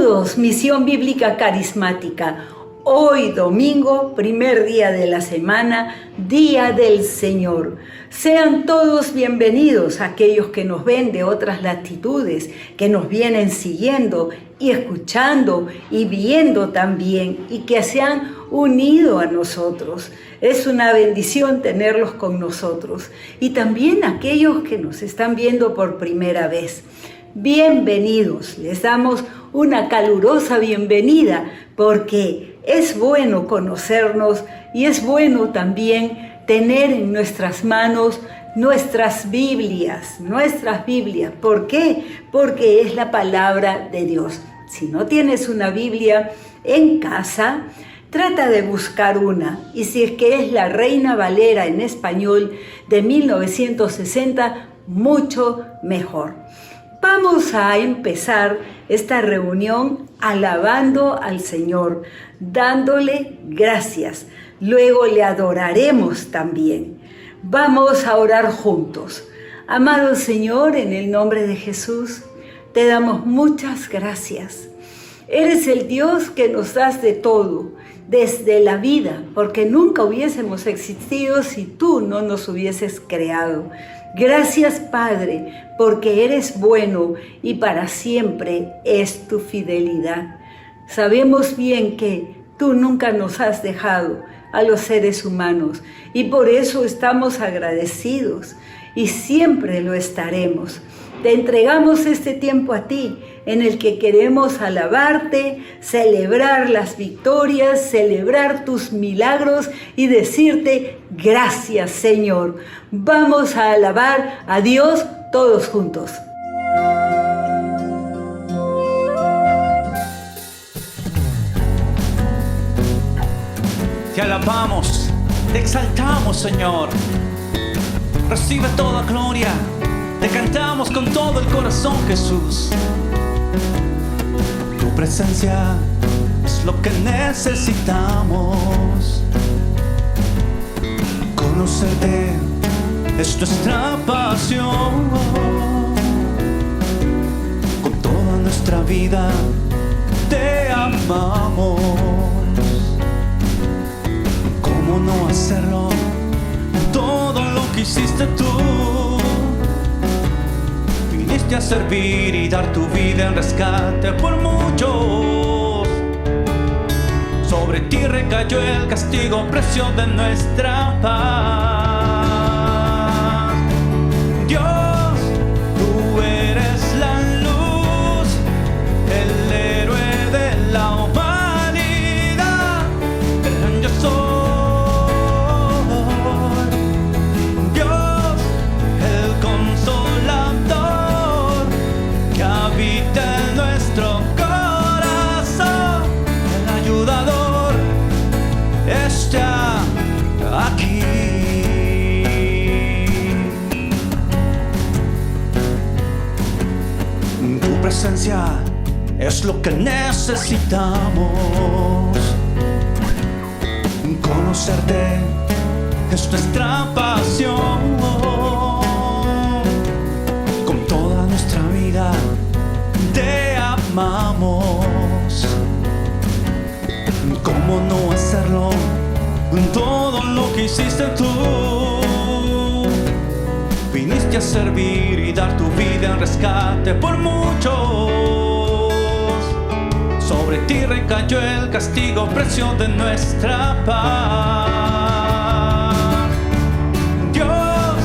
todos, Misión Bíblica Carismática. Hoy domingo, primer día de la semana, Día del Señor. Sean todos bienvenidos aquellos que nos ven de otras latitudes, que nos vienen siguiendo y escuchando y viendo también y que se han unido a nosotros. Es una bendición tenerlos con nosotros. Y también aquellos que nos están viendo por primera vez. Bienvenidos, les damos una calurosa bienvenida porque es bueno conocernos y es bueno también tener en nuestras manos nuestras Biblias. ¿Por qué? Porque es la palabra de Dios. Si no tienes una Biblia en casa, trata de buscar una. Y si es que es la Reina Valera en español de 1960, mucho mejor. Vamos a empezar esta reunión alabando al Señor, dándole gracias. Luego le adoraremos también. Vamos a orar juntos. Amado Señor, en el nombre de Jesús, te damos muchas gracias. Eres el Dios que nos das de todo, desde la vida, porque nunca hubiésemos existido si tú no nos hubieses creado. Gracias, Padre, porque eres bueno y para siempre es tu fidelidad. Sabemos bien que tú nunca nos has dejado a los seres humanos y por eso estamos agradecidos y siempre lo estaremos. Te entregamos este tiempo a ti, en el que queremos alabarte, celebrar las victorias, celebrar tus milagros y decirte gracias, Señor. Vamos a alabar a Dios todos juntos. Te alabamos, te exaltamos, Señor. Recibe toda gloria. Te cantamos con todo el corazón, Jesús. Tu presencia es lo que necesitamos. Conocerte es nuestra pasión. Con toda nuestra vida te amamos. ¿Cómo no hacerlo? Todo lo que hiciste tú. Viniste a servir y dar tu vida en rescate por muchos. Sobre ti recayó el castigo, precio de nuestra paz. Dios, tú eres la luz, el héroe de la humanidad, el gran yo soy. Dios, el consolador que habita en nuestro corazón, el ayudador está aquí. Tu presencia es lo que necesitamos. Conocerte es nuestra pasión. Con toda nuestra vida te amamos. ¿Cómo no hacerlo? Todo lo que hiciste tú. Viniste a servir y dar tu vida en rescate por muchos. Sobre ti recayó el castigo, precio de nuestra paz. Dios,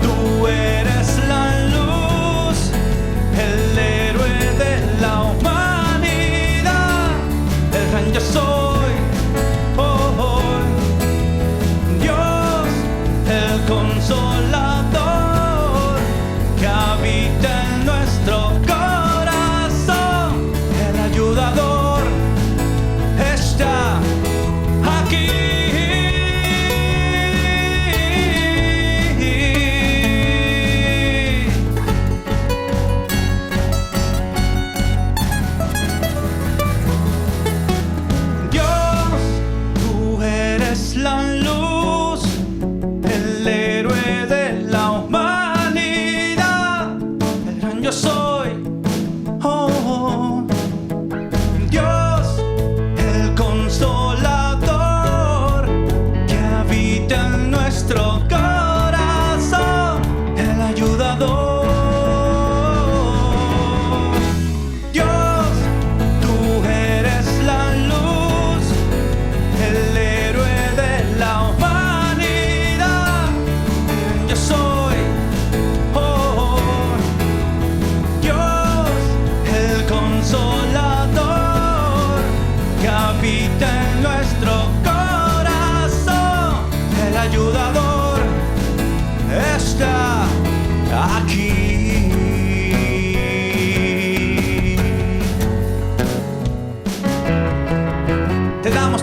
tú eres la luz, el héroe de la humanidad, el gran yo soy. El consolador que habita en nuestro corazón, el ayudador está aquí.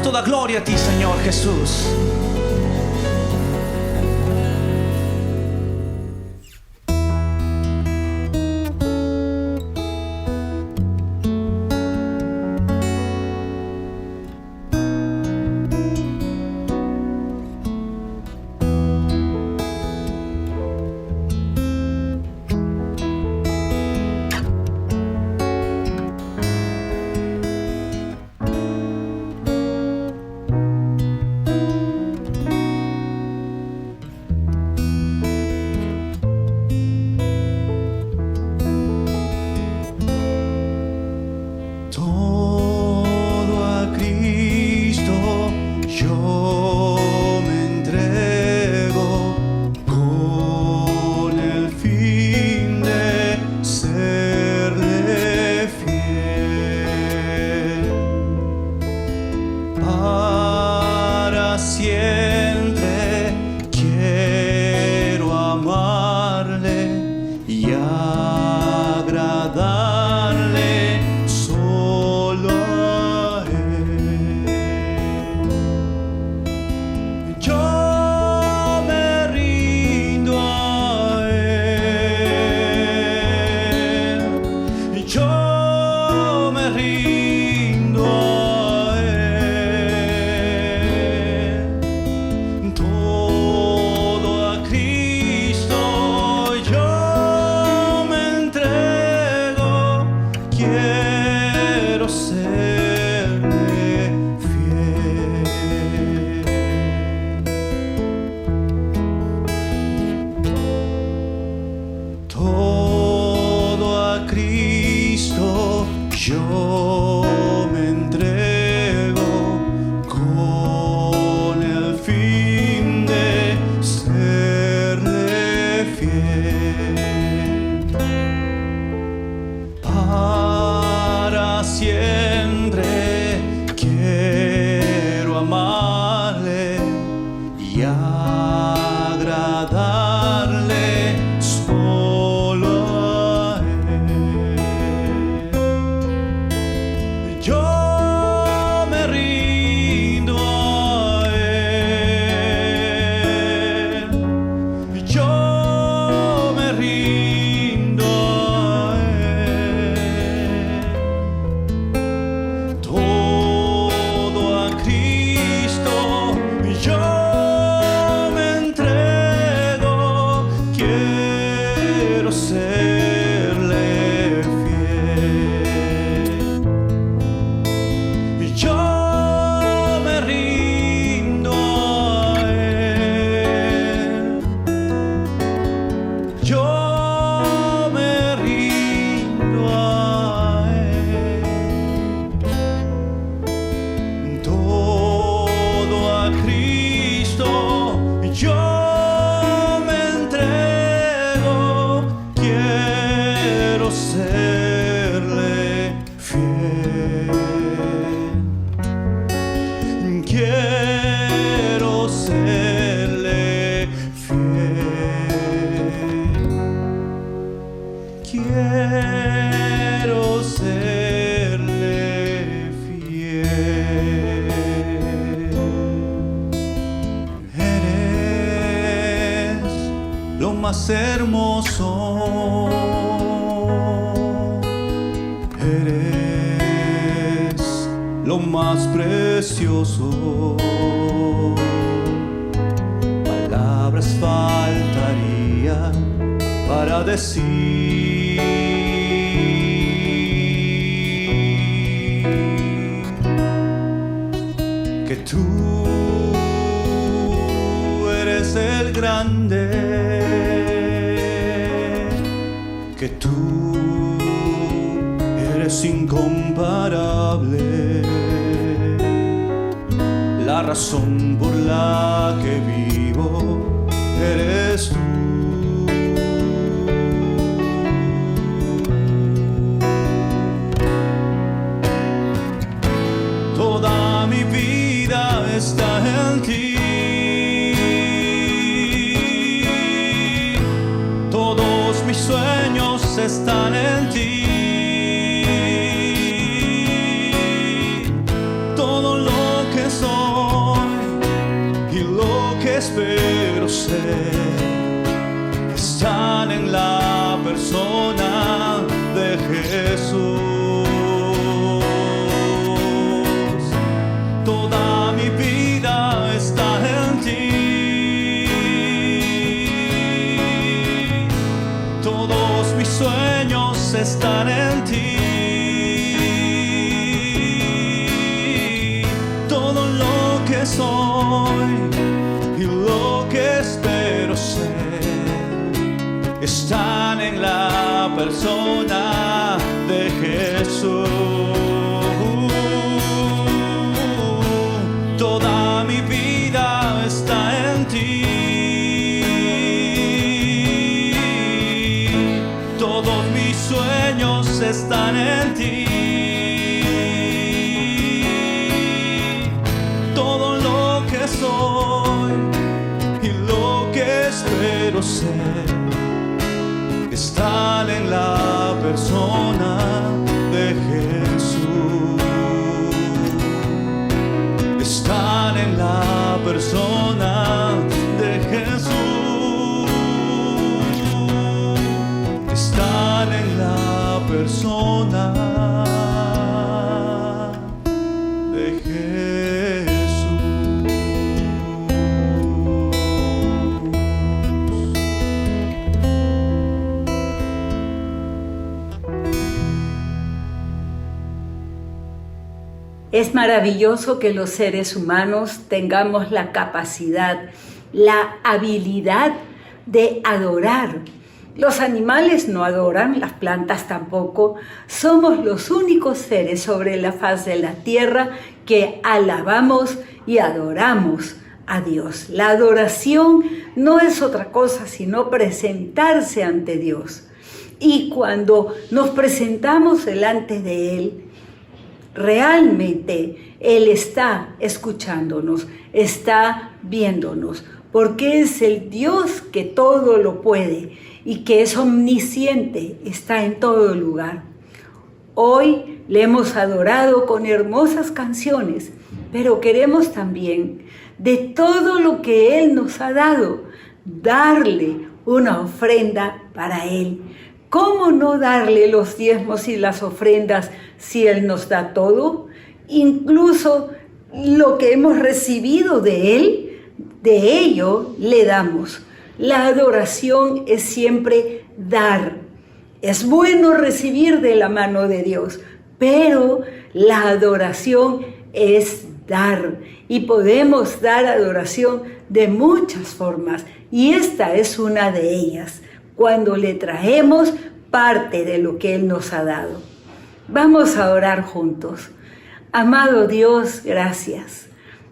toda gloria a ti, Señor Jesús. Yo me entrego con el fin de serle fiel. Para siempre quiero amarle y agradarle solo a Él. Yo me rindo a Él. Yo me rindo a Él. Todo a Cristo yo me entrego. Quiero serle fiel. Yo me rindo a Él. Yo me rindo a Él. Todo a Cristo yo me entrego. Quiero serle fiel. Quiero serle fiel. Quiero serle fiel. Eres lo más hermoso. Eres lo más precioso. Palabras faltarían para decir que tú eres el grande, que tú eres incomparable, la razón por la que vivo eres tú. Toda mi vida está en ti. Todos mis sueños están en ti. Todo lo que soy están en la persona de Jesús. Toda mi vida está en ti, todos mis sueños están en ti, todo lo que soy y lo que espero ser están en la persona de Jesús. Toda mi vida está en ti, todos mis sueños están en ti, todo lo que soy y lo que espero ser están en la persona de Jesús. Están en la persona de Jesús. Están en la persona de Jesús. Es maravilloso que los seres humanos tengamos la capacidad, la habilidad de adorar. Los animales no adoran, las plantas tampoco. Somos los únicos seres sobre la faz de la tierra que alabamos y adoramos a Dios. La adoración no es otra cosa sino presentarse ante Dios. Y cuando nos presentamos delante de Él, realmente Él está escuchándonos, está viéndonos, porque es el Dios que todo lo puede y que es omnisciente, está en todo lugar. Hoy le hemos adorado con hermosas canciones, pero queremos también, de todo lo que Él nos ha dado, darle una ofrenda para Él. ¿Cómo no darle los diezmos y las ofrendas si Él nos da todo? Incluso lo que hemos recibido de Él, de ello le damos. La adoración es siempre dar. Es bueno recibir de la mano de Dios, pero la adoración es dar. Y podemos dar adoración de muchas formas, y esta es una de ellas, cuando le traemos parte de lo que Él nos ha dado. Vamos a orar juntos. Amado Dios, gracias,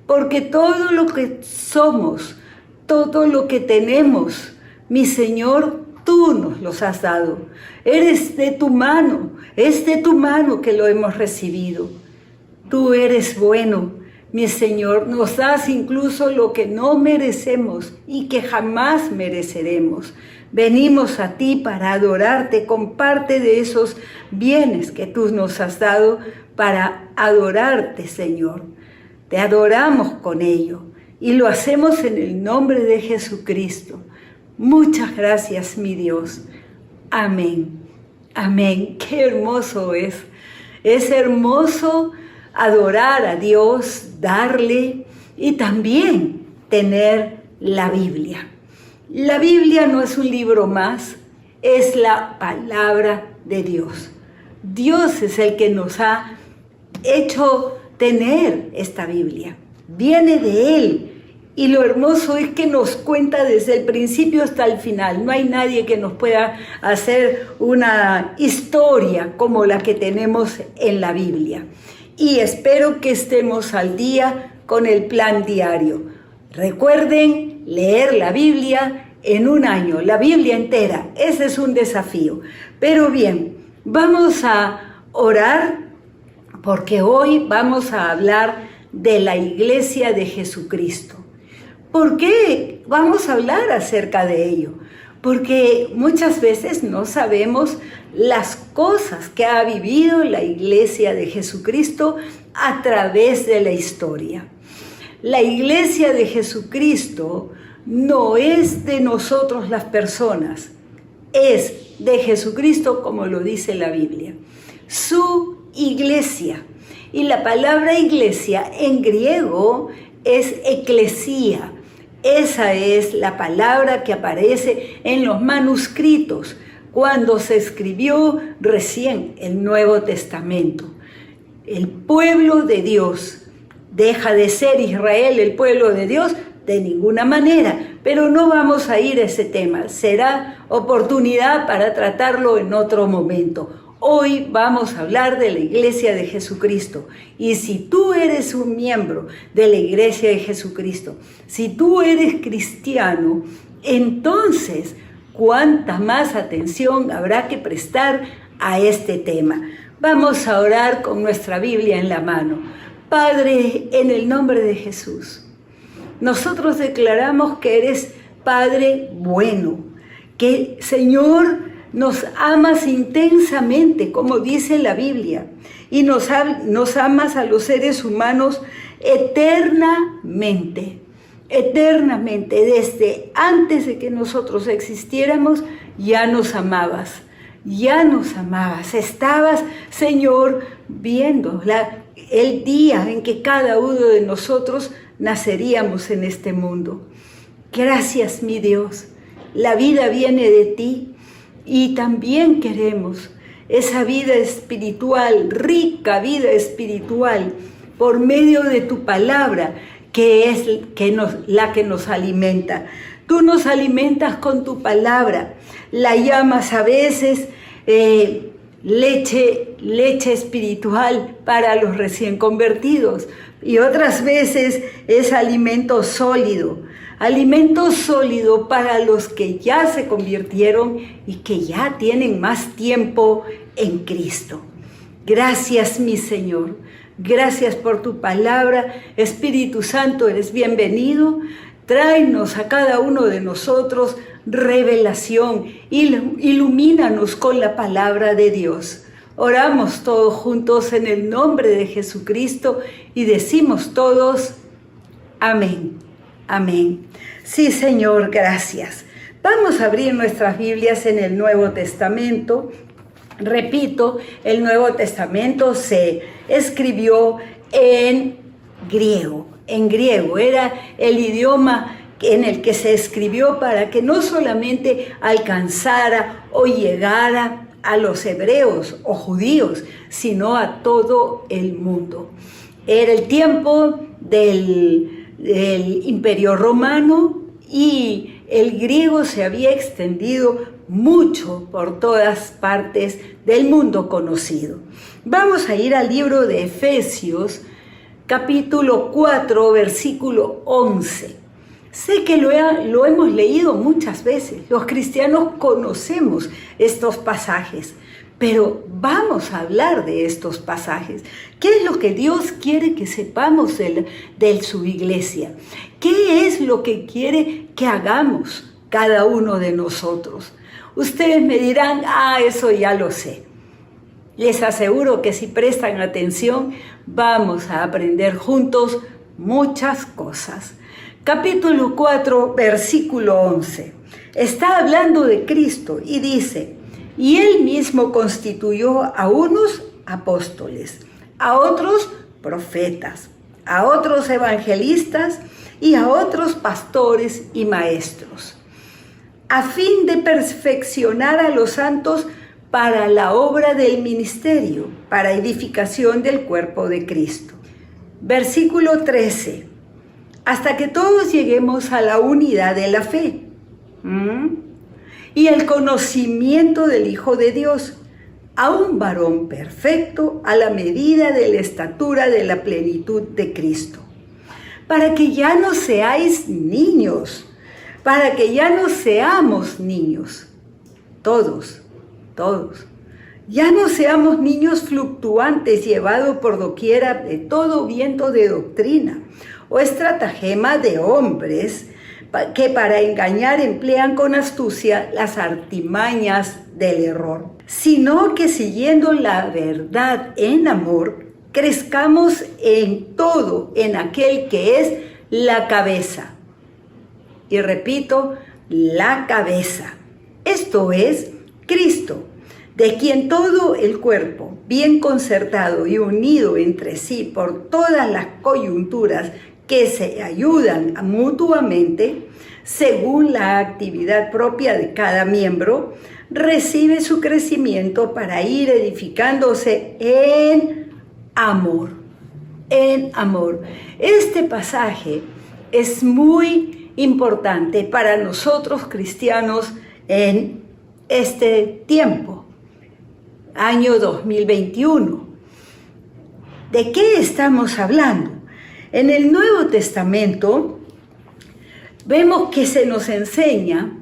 porque todo lo que somos, todo lo que tenemos, mi Señor, tú nos los has dado. Eres de tu mano, es de tu mano que lo hemos recibido. Tú eres bueno, mi Señor, nos das incluso lo que no merecemos y que jamás mereceremos. Venimos a ti para adorarte con parte de esos bienes que tú nos has dado para adorarte, Señor. Te adoramos con ello y lo hacemos en el nombre de Jesucristo. Muchas gracias, mi Dios. Amén. Amén. Qué hermoso es. Es hermoso adorar a Dios, darle y también tener la Biblia. La Biblia no es un libro más, es la palabra de Dios. Dios es el que nos ha hecho tener esta Biblia. Viene de Él. Y lo hermoso es que nos cuenta desde el principio hasta el final. No hay nadie que nos pueda hacer una historia como la que tenemos en la Biblia. Y espero que estemos al día con el plan diario. Recuerden leer la Biblia en un año, la Biblia entera. Ese es un desafío. Pero bien, vamos a orar porque hoy vamos a hablar de la Iglesia de Jesucristo. ¿Por qué vamos a hablar acerca de ello? Porque muchas veces no sabemos las cosas que ha vivido la Iglesia de Jesucristo a través de la historia. La Iglesia de Jesucristo no es de nosotros las personas, es de Jesucristo, como lo dice la Biblia. Su iglesia. Y la palabra iglesia en griego es eclesía. Esa es la palabra que aparece en los manuscritos cuando se escribió recién el Nuevo Testamento. El pueblo de Dios. ¿Deja de ser Israel el pueblo de Dios? De ninguna manera, pero no vamos a ir a ese tema. Será oportunidad para tratarlo en otro momento. Hoy vamos a hablar de la Iglesia de Jesucristo. Y si tú eres un miembro de la Iglesia de Jesucristo, si tú eres cristiano, entonces, ¿cuánta más atención habrá que prestar a este tema? Vamos a orar con nuestra Biblia en la mano. Padre, en el nombre de Jesús, nosotros declaramos que eres Padre bueno, que, Señor, nos amas intensamente, como dice la Biblia, y nos amas a los seres humanos eternamente, eternamente. Desde antes de que nosotros existiéramos, ya nos amabas, Estabas, Señor, viendo el día en que cada uno de nosotros naceríamos en este mundo. Gracias, mi Dios. La vida viene de ti. Y también queremos esa vida espiritual, rica vida espiritual, por medio de tu palabra, que es la que nos alimenta. Tú nos alimentas con tu palabra, la llamas a veces leche espiritual para los recién convertidos, y otras veces es alimento sólido para los que ya se convirtieron y que ya tienen más tiempo en Cristo. Gracias, mi Señor. Gracias por tu palabra. Espíritu Santo, eres bienvenido. Tráenos a cada uno de nosotros revelación. Ilumínanos con la palabra de Dios. Oramos todos juntos en el nombre de Jesucristo y decimos todos, amén. Amén. Sí, Señor, gracias. Vamos a abrir nuestras Biblias en el Nuevo Testamento. Repito, el Nuevo Testamento se escribió en griego. En griego era el idioma en el que se escribió para que no solamente alcanzara o llegara a los hebreos o judíos, sino a todo el mundo. Era el tiempo del Imperio Romano y el griego se había extendido mucho por todas partes del mundo conocido. Vamos a ir al libro de Efesios, capítulo 4, versículo 11. Sé que lo hemos leído muchas veces, los cristianos conocemos estos pasajes, pero vamos a hablar de estos pasajes. ¿Qué es lo que Dios quiere que sepamos de su iglesia? ¿Qué es lo que quiere que hagamos cada uno de nosotros? Ustedes me dirán, eso ya lo sé. Les aseguro que si prestan atención, vamos a aprender juntos muchas cosas. Capítulo 4, versículo 11. Está hablando de Cristo y dice: y Él mismo constituyó a unos apóstoles, a otros profetas, a otros evangelistas y a otros pastores y maestros, a fin de perfeccionar a los santos para la obra del ministerio, para edificación del cuerpo de Cristo. Versículo 13. Hasta que todos lleguemos a la unidad de la fe y el conocimiento del Hijo de Dios, a un varón perfecto a la medida de la estatura de la plenitud de Cristo, para que ya no seáis niños, para que ya no seamos niños, todos, ya no seamos niños fluctuantes llevados por doquiera de todo viento de doctrina o estratagema de hombres que para engañar emplean con astucia las artimañas del error, sino que siguiendo la verdad en amor, crezcamos en todo en aquel que es la cabeza, y repito, la cabeza. Esto es Cristo, de quien todo el cuerpo, bien concertado y unido entre sí por todas las coyunturas que se ayudan mutuamente, según la actividad propia de cada miembro, recibe su crecimiento para ir edificándose en amor. En amor. Este pasaje es muy importante para nosotros cristianos en este tiempo, año 2021. ¿De qué estamos hablando? En el Nuevo Testamento vemos que se nos enseña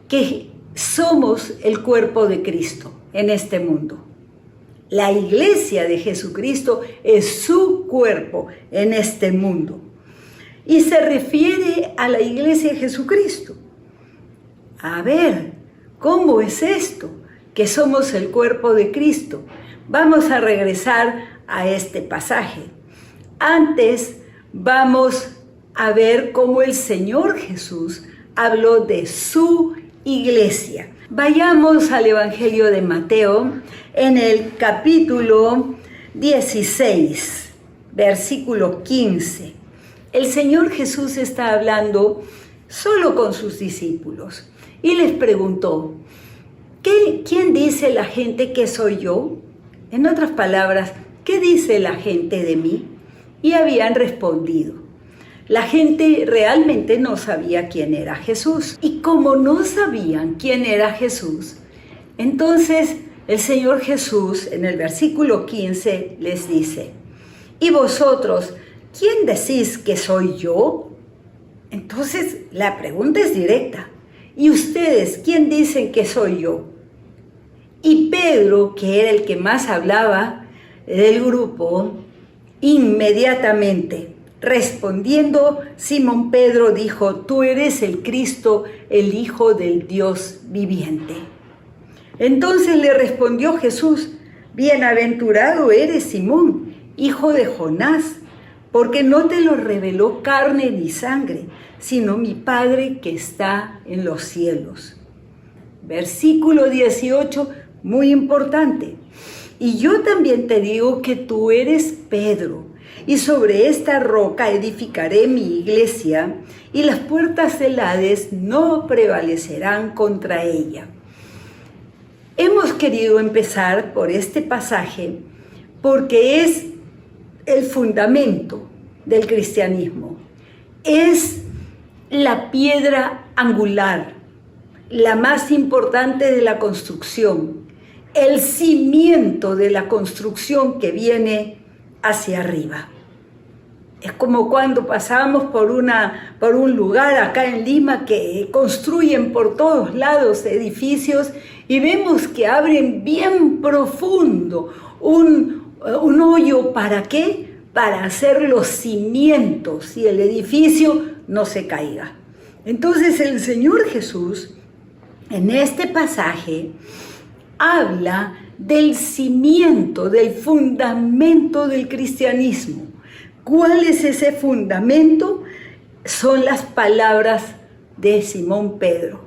que somos el cuerpo de Cristo en este mundo. La iglesia de Jesucristo es su cuerpo en este mundo. Y se refiere a la iglesia de Jesucristo. A ver, ¿cómo es esto? Que somos el cuerpo de Cristo. Vamos a regresar a este pasaje. Antes vamos a ver cómo el Señor Jesús habló de su iglesia. Vayamos al Evangelio de Mateo en el capítulo 16, versículo 15. El Señor Jesús está hablando solo con sus discípulos y les preguntó, ¿quién dice la gente que soy yo? En otras palabras, ¿qué dice la gente de mí? Y habían respondido. La gente realmente no sabía quién era Jesús. Y como no sabían quién era Jesús, entonces el Señor Jesús en el versículo 15 les dice, ¿y vosotros quién decís que soy yo? Entonces la pregunta es directa. ¿Y ustedes quién dicen que soy yo? Y Pedro, que era el que más hablaba del grupo, inmediatamente respondiendo, Simón Pedro dijo, tú eres el Cristo, el Hijo del Dios viviente. Entonces le respondió Jesús, bienaventurado eres Simón, hijo de Jonás, porque no te lo reveló carne ni sangre, sino mi Padre que está en los cielos. Versículo 18, muy importante. Y yo también te digo que tú eres Pedro, y sobre esta roca edificaré mi iglesia, y las puertas del Hades no prevalecerán contra ella. Hemos querido empezar por este pasaje porque es el fundamento del cristianismo. Es la piedra angular, la más importante de la construcción, el cimiento de la construcción que viene hacia arriba. Es como cuando pasamos por un lugar acá en Lima que construyen por todos lados edificios y vemos que abren bien profundo un hoyo. ¿Para qué? Para hacer los cimientos y el edificio no se caiga. Entonces el Señor Jesús en este pasaje habla del cimiento, del fundamento del cristianismo. ¿Cuál es ese fundamento? Son las palabras de Simón Pedro.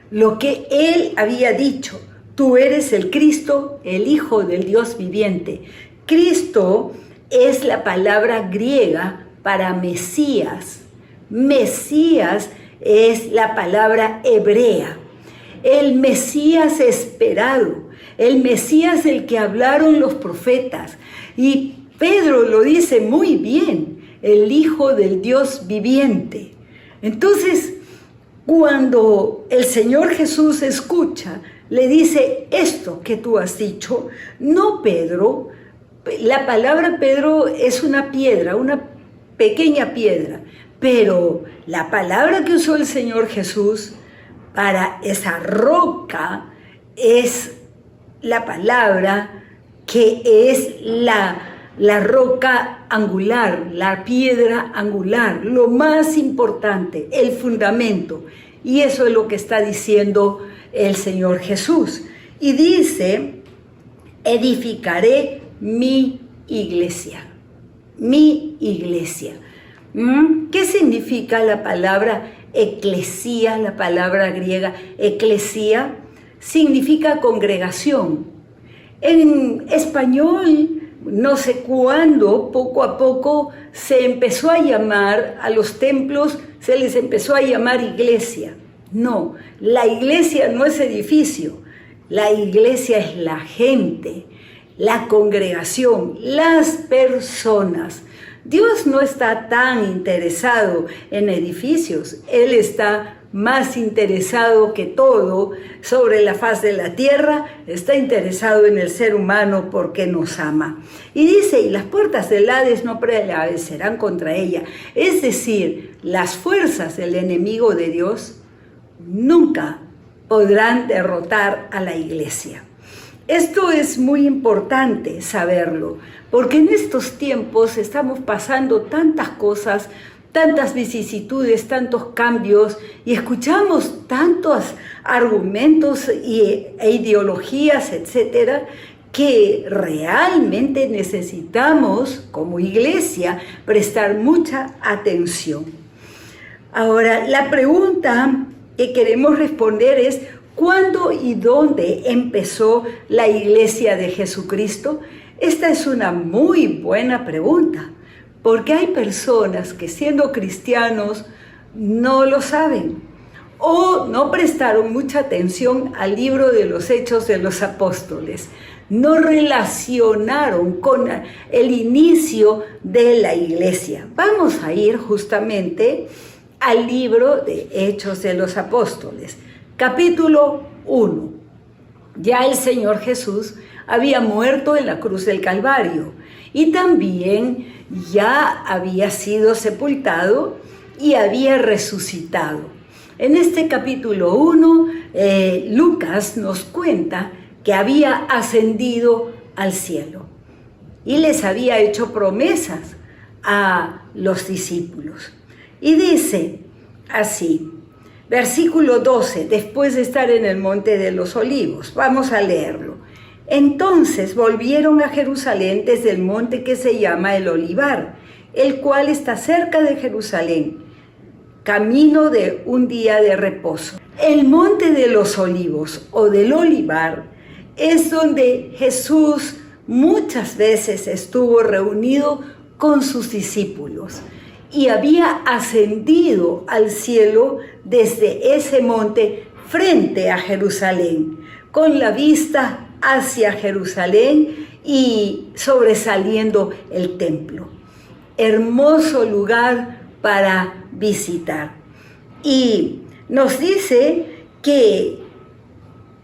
Lo que él había dicho, tú eres el Cristo, el Hijo del Dios viviente. Cristo es la palabra griega para Mesías. Mesías es la palabra hebrea. El Mesías esperado, el Mesías del que hablaron los profetas. Y Pedro lo dice muy bien, el Hijo del Dios viviente. Entonces, cuando el Señor Jesús escucha, le dice esto que tú has dicho, no Pedro, la palabra Pedro es una piedra, una pequeña piedra, pero la palabra que usó el Señor Jesús para esa roca es la palabra que es la roca angular, la piedra angular, lo más importante, el fundamento. Y eso es lo que está diciendo el Señor Jesús. Y dice, edificaré mi iglesia. Mi iglesia. ¿Qué significa la palabra eclesía, la palabra griega eclesía, significa congregación. En español, no sé cuándo, poco a poco se empezó a llamar a los templos, se les empezó a llamar iglesia. No, la iglesia no es edificio, la iglesia es la gente, la congregación, las personas. Dios no está tan interesado en edificios, Él está más interesado que todo sobre la faz de la tierra, está interesado en el ser humano porque nos ama. Y dice, y las puertas del Hades no prevalecerán contra ella. Es decir, las fuerzas del enemigo de Dios nunca podrán derrotar a la iglesia. Esto es muy importante saberlo, porque en estos tiempos estamos pasando tantas cosas, tantas vicisitudes, tantos cambios, y escuchamos tantos argumentos e ideologías, etcétera, que realmente necesitamos, como iglesia, prestar mucha atención. Ahora, la pregunta que queremos responder es: ¿cuándo y dónde empezó la iglesia de Jesucristo? Esta es una muy buena pregunta, porque hay personas que siendo cristianos no lo saben o no prestaron mucha atención al libro de los Hechos de los Apóstoles. No relacionaron con el inicio de la iglesia. Vamos a ir justamente al libro de Hechos de los Apóstoles, capítulo 1. Ya el Señor Jesús había muerto en la cruz del Calvario y también ya había sido sepultado y había resucitado. En este capítulo 1, Lucas nos cuenta que había ascendido al cielo y les había hecho promesas a los discípulos. Y dice así, versículo 12, después de estar en el Monte de los Olivos, vamos a leerlo. Entonces volvieron a Jerusalén desde el monte que se llama el Olivar, el cual está cerca de Jerusalén, camino de un día de reposo. El Monte de los Olivos o del Olivar es donde Jesús muchas veces estuvo reunido con sus discípulos y había ascendido al cielo desde ese monte frente a Jerusalén, con la vista hacia Jerusalén y sobresaliendo el templo. Hermoso lugar para visitar. Y nos dice que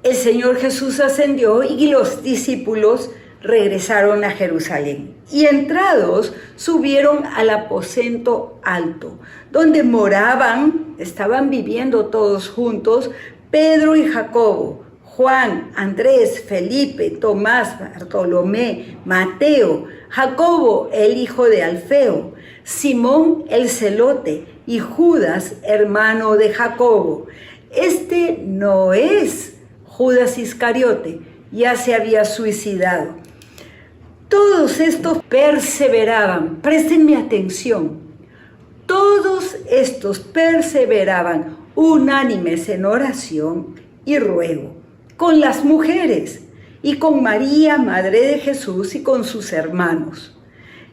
el Señor Jesús ascendió y los discípulos regresaron a Jerusalén. Y entrados subieron al aposento alto, donde moraban, estaban viviendo todos juntos, Pedro y Jacobo, Juan, Andrés, Felipe, Tomás, Bartolomé, Mateo, Jacobo, el hijo de Alfeo, Simón el celote y Judas, hermano de Jacobo. Este no es Judas Iscariote, ya se había suicidado. Todos estos perseveraban, préstenme atención, todos estos perseveraban unánimes en oración y ruego, con las mujeres y con María, madre de Jesús, y con sus hermanos.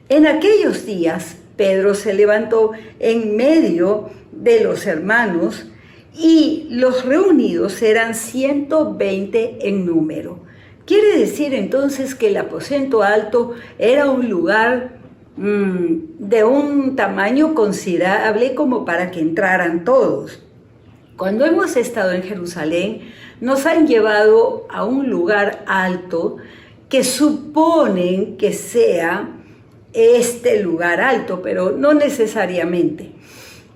En aquellos días, Pedro se levantó en medio de los hermanos y los reunidos eran 120 en número. Quiere decir entonces que el aposento alto era un lugar de un tamaño considerable como para que entraran todos. Cuando hemos estado en Jerusalén, nos han llevado a un lugar alto que suponen que sea este lugar alto, pero no necesariamente.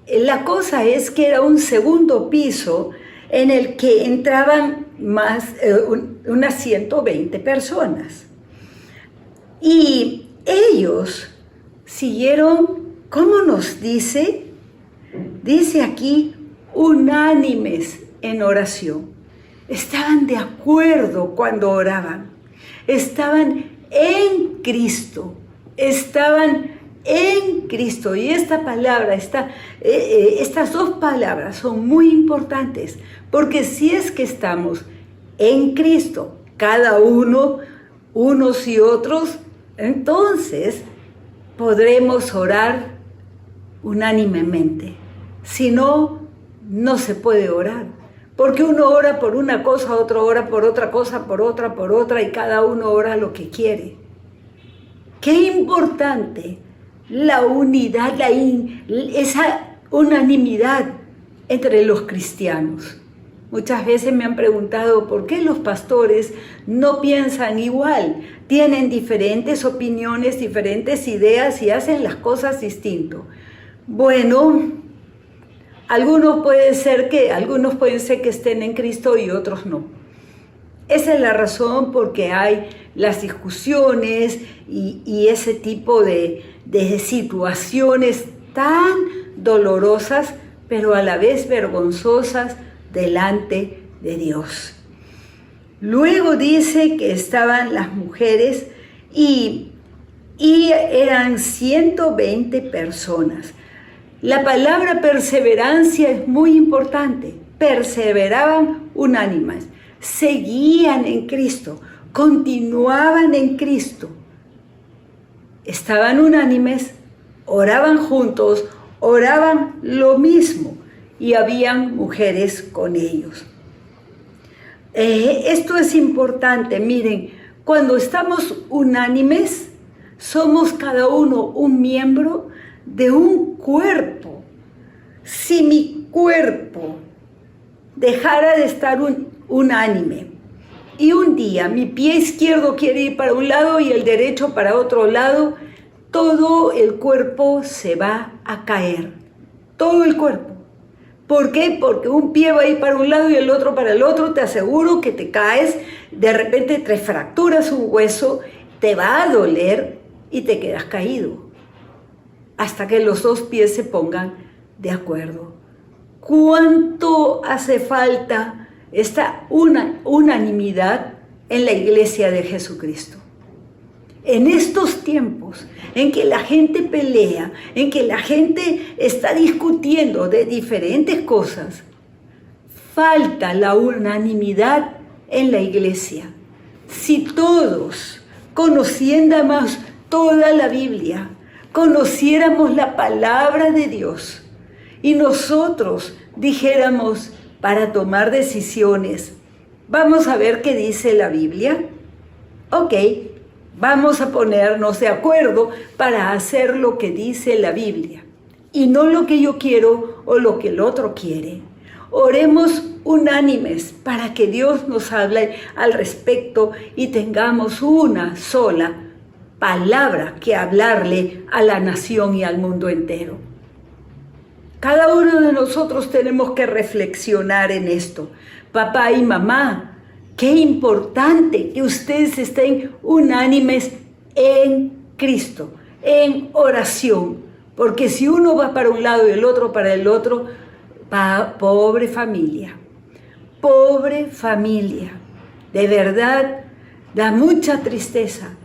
La cosa es que era un segundo piso en el que entraban unas 120 personas. Y ellos siguieron, ¿cómo nos dice? Dice aquí, unánimes en oración. Estaban de acuerdo cuando oraban. Estaban en Cristo. Estaban en Cristo. Y esta palabra, estas dos palabras son muy importantes, porque si es que estamos en Cristo, cada uno, unos y otros, entonces podremos orar unánimemente. Si no, no se puede orar, porque uno ora por una cosa, otro ora por otra cosa, por otra, y cada uno ora lo que quiere. Qué importante la unidad, esa unanimidad entre los cristianos. Muchas veces me han preguntado por qué los pastores no piensan igual, tienen diferentes opiniones, diferentes ideas y hacen las cosas distinto. Bueno, algunos pueden ser que estén en Cristo y otros no. Esa es la razón porque hay las discusiones y ese tipo de situaciones tan dolorosas, pero a la vez vergonzosas delante de Dios. Luego dice que estaban las mujeres y eran 120 personas. La palabra perseverancia es muy importante. Perseveraban unánimes, seguían en Cristo, continuaban en Cristo. Estaban unánimes, oraban juntos, oraban lo mismo y habían mujeres con ellos. Esto es importante, miren, cuando estamos unánimes, somos cada uno un miembro de un cuerpo. Si mi cuerpo dejara de estar unánime y un día mi pie izquierdo quiere ir para un lado y el derecho para otro lado, todo el cuerpo se va a caer, todo el cuerpo. ¿Por qué? Porque un pie va a ir para un lado y el otro para el otro, te aseguro que te caes, de repente te fracturas un hueso, te va a doler y te quedas caído, hasta que los dos pies se pongan de acuerdo. ¿Cuánto hace falta esta unanimidad en la iglesia de Jesucristo? En estos tiempos en que la gente pelea, en que la gente está discutiendo de diferentes cosas, falta la unanimidad en la iglesia. Si todos conociéramos toda la Biblia, conociéramos la palabra de Dios y nosotros dijéramos para tomar decisiones, vamos a ver qué dice la Biblia. Ok, vamos a ponernos de acuerdo para hacer lo que dice la Biblia y no lo que yo quiero o lo que el otro quiere. Oremos unánimes para que Dios nos hable al respecto y tengamos una sola palabra que hablarle a la nación y al mundo entero. Cada uno de nosotros tenemos que reflexionar en esto. Papá y mamá, qué importante que ustedes estén unánimes en Cristo, en oración, porque si uno va para un lado y el otro para el otro, pobre familia, de verdad da mucha tristeza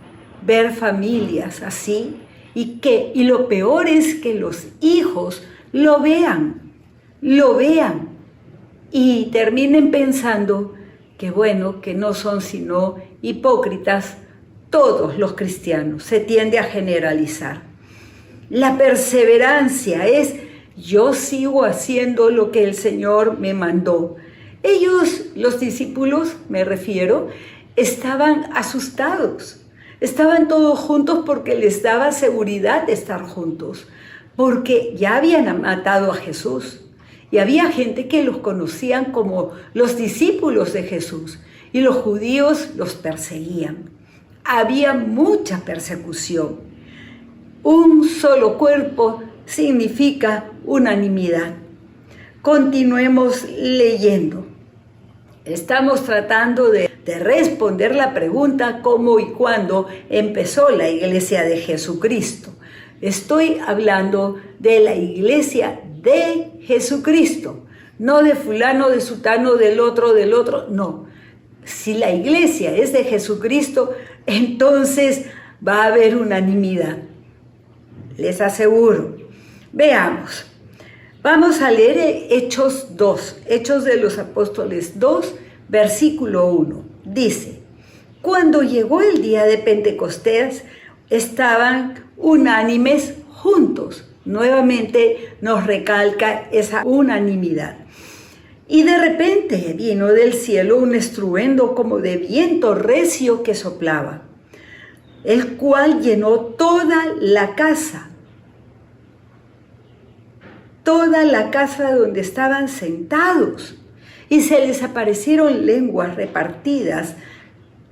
ver familias así y lo peor es que los hijos lo vean y terminen pensando que bueno, que no son sino hipócritas todos los cristianos. Se tiende a generalizar. La perseverancia es: yo sigo haciendo lo que el Señor me mandó. Ellos, los discípulos, me refiero, estaban asustados. Estaban todos juntos porque les daba seguridad de estar juntos, porque ya habían matado a Jesús. Y había gente que los conocían como los discípulos de Jesús y los judíos los perseguían. Había mucha persecución. Un solo cuerpo significa unanimidad. Continuemos leyendo. Estamos tratando de responder la pregunta cómo y cuándo empezó la iglesia de Jesucristo. Estoy hablando de la iglesia de Jesucristo, no de fulano, de sutano, del otro, no. Si la iglesia es de Jesucristo, entonces va a haber unanimidad. les aseguro. Veamos. Vamos a leer Hechos 2, Hechos de los Apóstoles 2, versículo 1. Dice: cuando llegó el día de Pentecostés, estaban unánimes juntos. Nuevamente nos recalca esa unanimidad. Y de repente vino del cielo un estruendo como de viento recio que soplaba, el cual llenó toda la casa donde estaban sentados, y se les aparecieron lenguas repartidas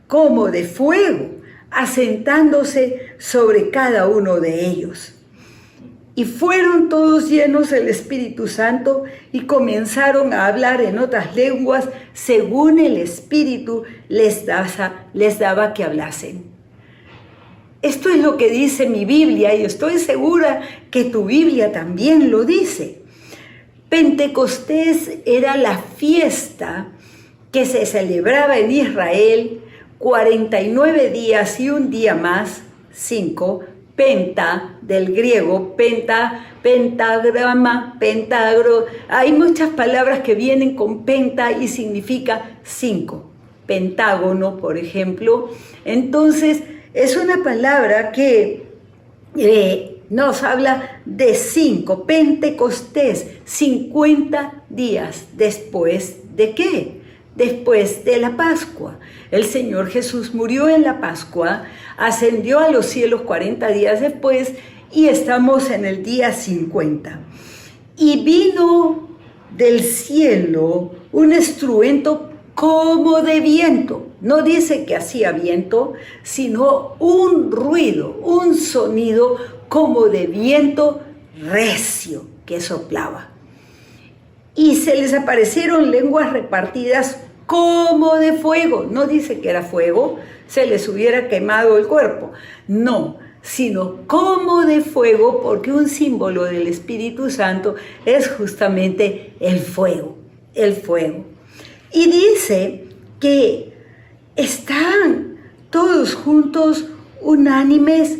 como de fuego, asentándose sobre cada uno de ellos. Y fueron todos llenos del Espíritu Santo y comenzaron a hablar en otras lenguas según el Espíritu les daba que hablasen. Esto es lo que dice mi Biblia y estoy segura que tu Biblia también lo dice. Pentecostés era la fiesta que se celebraba en Israel 49 días y un día más, 5, penta, del griego, pentagrama, pentagro. Hay muchas palabras que vienen con penta y significa 5. Pentágono, por ejemplo. Entonces, es una palabra que nos habla de 5, Pentecostés, 50 días después ¿de qué? Después de la Pascua. El Señor Jesús murió en la Pascua, ascendió a los cielos 40 días después y estamos en el día 50. Y vino del cielo un estruendo como de viento. No dice que hacía viento, sino un ruido, un sonido como de viento recio que soplaba. Y se les aparecieron lenguas repartidas como de fuego. No dice que era fuego, se les hubiera quemado el cuerpo. No, sino como de fuego, porque un símbolo del Espíritu Santo es justamente el fuego, el fuego. Y dice que estaban todos juntos, unánimes,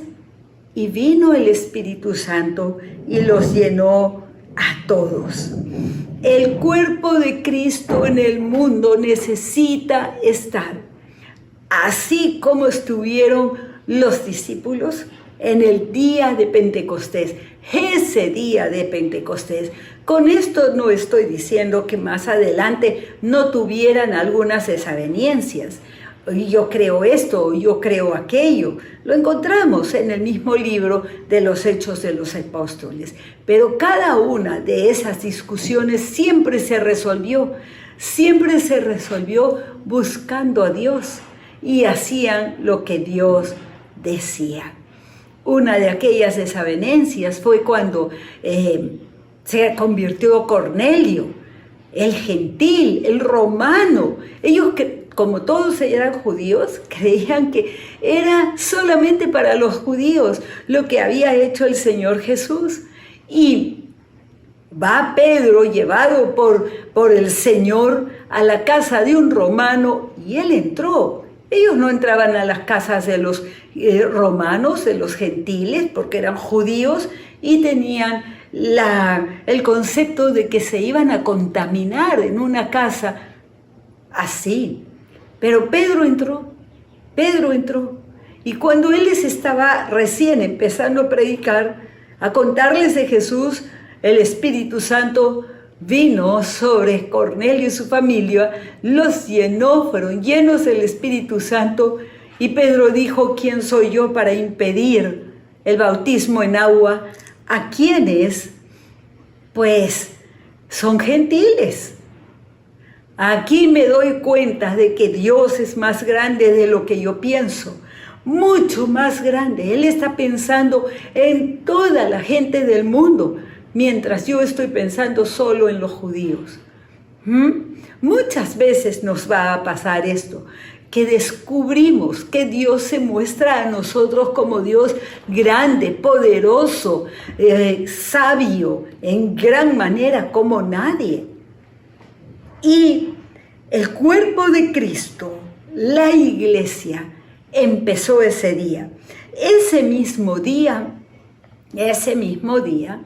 y vino el Espíritu Santo y los llenó a todos. El cuerpo de Cristo en el mundo necesita estar, así como estuvieron los discípulos en el día de Pentecostés, ese día de Pentecostés. Con esto no estoy diciendo que más adelante no tuvieran algunas desavenencias. Yo creo esto, yo creo aquello. Lo encontramos en el mismo libro de los Hechos de los Apóstoles. Pero cada una de esas discusiones siempre se resolvió buscando a Dios y hacían lo que Dios decía. Una de aquellas desavenencias fue cuando se convirtió Cornelio, el gentil, el romano. Ellos, como todos eran judíos, creían que era solamente para los judíos lo que había hecho el Señor Jesús. Y va Pedro, llevado por el Señor, a la casa de un romano, y él entró. Ellos no entraban a las casas de los romanos, de los gentiles, porque eran judíos y tenían el concepto de que se iban a contaminar en una casa así. Pero Pedro entró, y cuando él les estaba recién empezando a predicar, a contarles de Jesús, el Espíritu Santo vino sobre Cornelio y su familia, los llenó, fueron llenos del Espíritu Santo, y Pedro dijo: ¿quién soy yo para impedir el bautismo en agua a quienes, pues, son gentiles? Aquí me doy cuenta de que Dios es más grande de lo que yo pienso, mucho más grande. Él está pensando en toda la gente del mundo, mientras yo estoy pensando solo en los judíos. Muchas veces nos va a pasar esto, que descubrimos que Dios se muestra a nosotros como Dios grande, poderoso, sabio, en gran manera como nadie. Y el cuerpo de Cristo, la iglesia, empezó ese día. Ese mismo día, ese mismo día,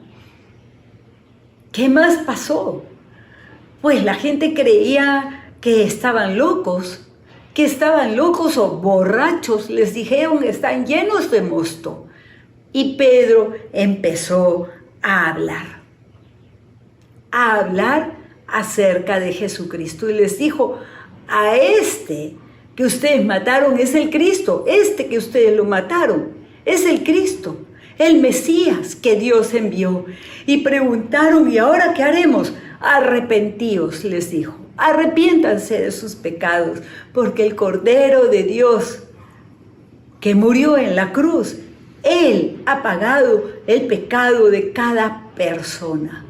¿qué más pasó? Pues la gente creía que estaban locos o borrachos. Les dijeron, están llenos de mosto. Y Pedro empezó a hablar acerca de Jesucristo. Y les dijo, a este que ustedes mataron es el Cristo, este que ustedes lo mataron es el Cristo, el Mesías que Dios envió. Y preguntaron, ¿y ahora qué haremos? Arrepentíos, les dijo, arrepiéntanse de sus pecados, porque el Cordero de Dios que murió en la cruz, Él ha pagado el pecado de cada persona.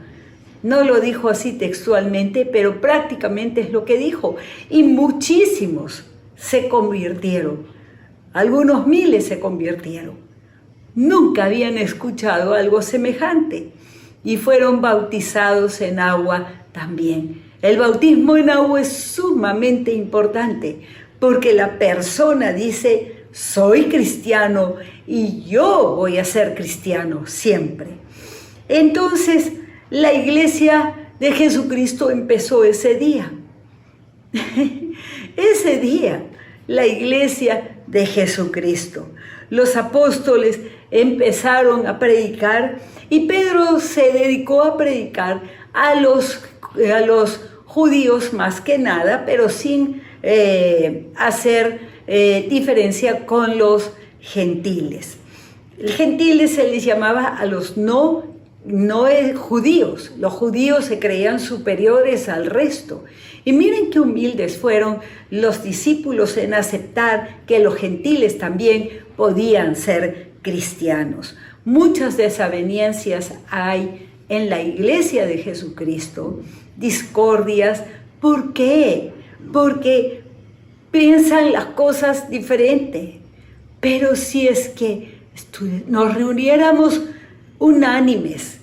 No lo dijo así textualmente, pero prácticamente es lo que dijo. Y muchísimos se convirtieron, algunos miles se convirtieron. Nunca habían escuchado algo semejante y fueron bautizados en agua también. El bautismo en agua es sumamente importante porque la persona dice, soy cristiano y yo voy a ser cristiano siempre. Entonces, la iglesia de Jesucristo empezó ese día. Ese día, la iglesia de Jesucristo. Los apóstoles empezaron a predicar y Pedro se dedicó a predicar a los judíos más que nada, pero sin hacer diferencia con los gentiles. Los gentiles se les llamaba a los no judíos. Los judíos se creían superiores al resto. Y miren qué humildes fueron los discípulos en aceptar que los gentiles también podían ser cristianos. Muchas desavenencias hay en la iglesia de Jesucristo, discordias. ¿Por qué? Porque piensan las cosas diferentes. Pero si es que nos reuniéramos unánimes,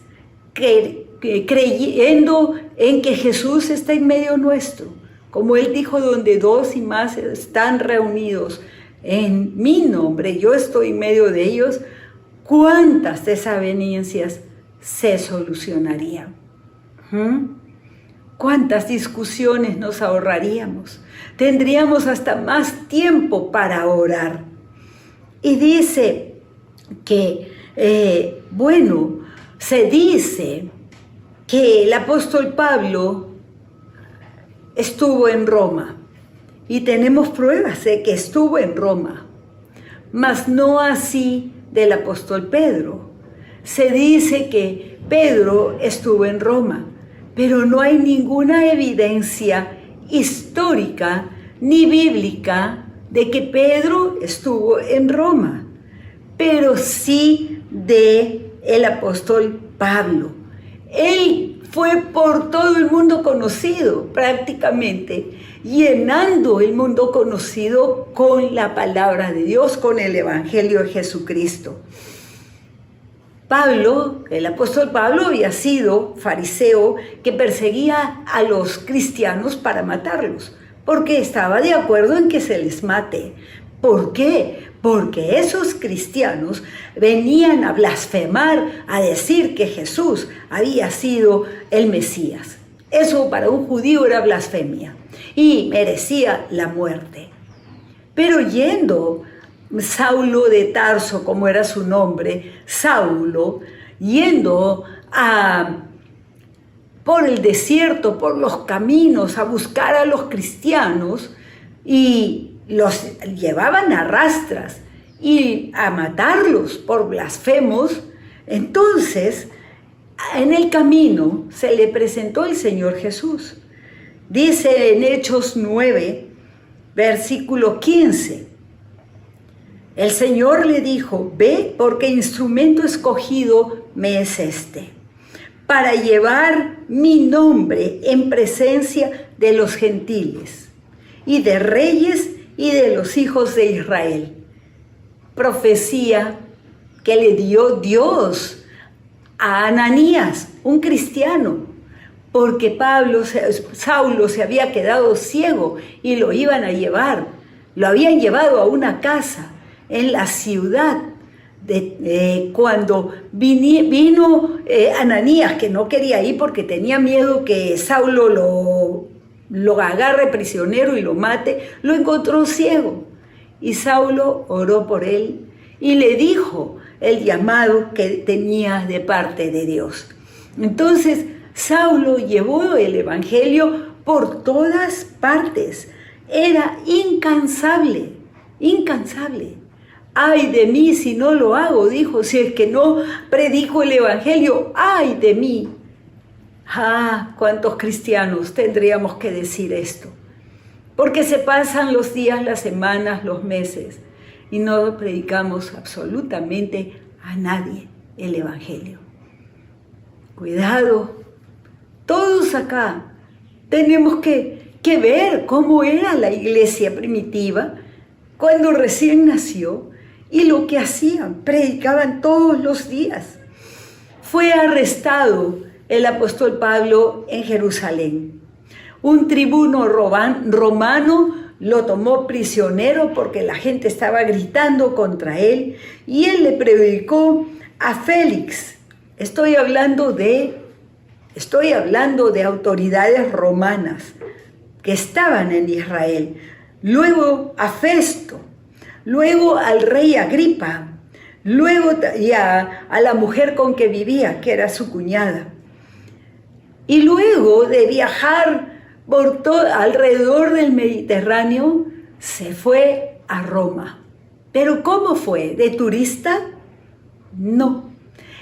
creyendo en que Jesús está en medio nuestro, como Él dijo, donde dos y más están reunidos en mi nombre, yo estoy en medio de ellos, ¿cuántas desavenencias se solucionarían? ¿Cuántas discusiones nos ahorraríamos? Tendríamos hasta más tiempo para orar. Y dice que, se dice que el apóstol Pablo estuvo en Roma. Y tenemos pruebas de que estuvo en Roma, mas no así del apóstol Pedro. Se dice que Pedro estuvo en Roma, pero no hay ninguna evidencia histórica ni bíblica de que Pedro estuvo en Roma, pero sí de el apóstol Pablo. Él fue por todo el mundo conocido prácticamente, llenando el mundo conocido con la palabra de Dios, con el Evangelio de Jesucristo. Pablo, el apóstol Pablo, había sido fariseo que perseguía a los cristianos para matarlos, porque estaba de acuerdo en que se les mate. ¿Por qué? Porque esos cristianos venían a blasfemar, a decir que Jesús había sido el Mesías. Eso para un judío era blasfemia y merecía la muerte. Pero yendo Saulo de Tarso, como era su nombre, Saulo, yendo por el desierto, por los caminos, a buscar a los cristianos, y los llevaban a rastras y a matarlos por blasfemos. Entonces, en el camino se le presentó el Señor Jesús. Dice en Hechos 9, versículo 15, el Señor le dijo, ve, porque instrumento escogido me es este, para llevar mi nombre en presencia de los gentiles y de reyes y de los hijos de Israel. Profecía que le dio Dios a Ananías, un cristiano, porque Saulo se había quedado ciego y lo iban a llevar. Lo habían llevado a una casa en la ciudad cuando vino Ananías, que no quería ir porque tenía miedo que Saulo lo agarre prisionero y lo mate, lo encontró ciego. Y Saulo oró por él y le dijo el llamado que tenía de parte de Dios. Entonces, Saulo llevó el evangelio por todas partes. Era incansable, incansable. ¡Ay de mí si no lo hago!, dijo, si es que no predico el evangelio, ¡ay de mí! ¡Ah! ¿Cuántos cristianos tendríamos que decir esto? Porque se pasan los días, las semanas, los meses y no predicamos absolutamente a nadie el evangelio. Cuidado, todos acá tenemos que ver cómo era la iglesia primitiva cuando recién nació y lo que hacían, predicaban todos los días. Fue arrestado el apóstol Pablo en Jerusalén. Un tribuno romano lo tomó prisionero porque la gente estaba gritando contra él y él le predicó a Félix. Estoy hablando de autoridades romanas que estaban en Israel. Luego a Festo, luego al rey Agripa, luego a la mujer con que vivía, que era su cuñada. Y luego de viajar por alrededor del Mediterráneo, se fue a Roma. ¿Pero cómo fue? ¿De turista? No.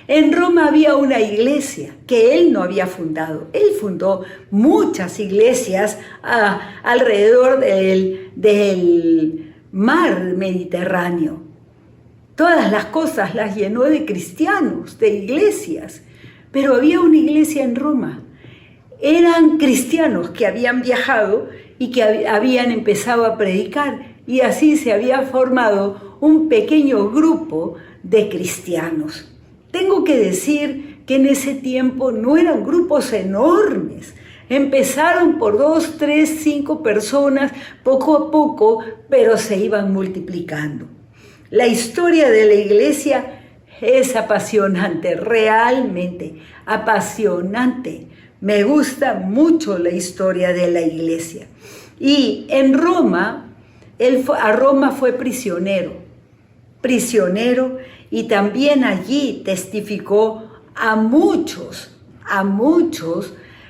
En Roma había una iglesia que él no había fundado. Él fundó muchas iglesias alrededor del mar Mediterráneo. Todas las cosas las llenó de cristianos, de iglesias. Pero había una iglesia en Roma. Eran cristianos que habían viajado y que habían empezado a predicar. Y así se había formado un pequeño grupo de cristianos. Tengo que decir que en ese tiempo no eran grupos enormes. Empezaron por 2, 3, 5 personas, poco a poco, pero se iban multiplicando. La historia de la iglesia es apasionante, realmente apasionante. Me gusta mucho la historia de la iglesia. Y en Roma, a Roma fue prisionero, y también allí testificó a muchos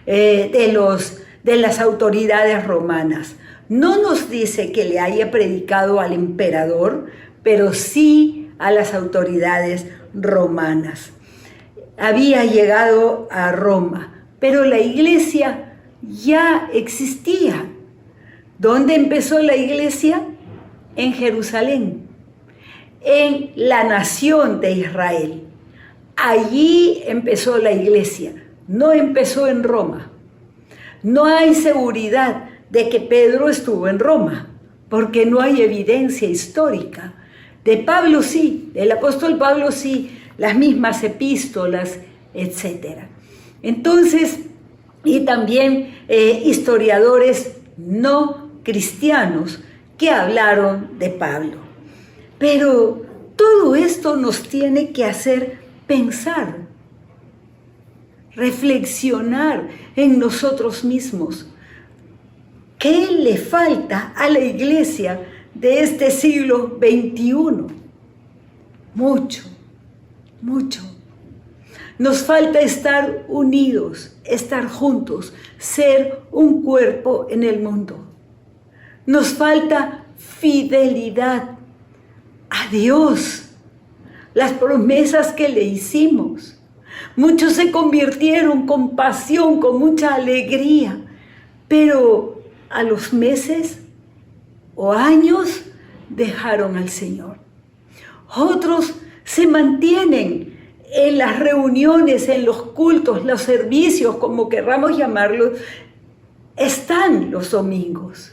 de las autoridades romanas. No nos dice que le haya predicado al emperador, pero sí a las autoridades romanas. Había llegado a Roma, pero la iglesia ya existía. ¿Dónde empezó la iglesia? En Jerusalén, en la nación de Israel. Allí empezó la iglesia, no empezó en Roma. No hay seguridad de que Pedro estuvo en Roma, porque no hay evidencia histórica. De Pablo sí, del apóstol Pablo sí, las mismas epístolas, etc. Entonces, y también historiadores no cristianos que hablaron de Pablo. Pero todo esto nos tiene que hacer pensar, reflexionar en nosotros mismos. ¿Qué le falta a la iglesia de este siglo XXI? Mucho, mucho. Nos falta estar unidos, estar juntos, ser un cuerpo en el mundo. Nos falta fidelidad a Dios, las promesas que le hicimos. Muchos se convirtieron con pasión, con mucha alegría, pero a los meses o años dejaron al Señor. Otros se mantienen en las reuniones, en los cultos, los servicios, como querramos llamarlos, están los domingos.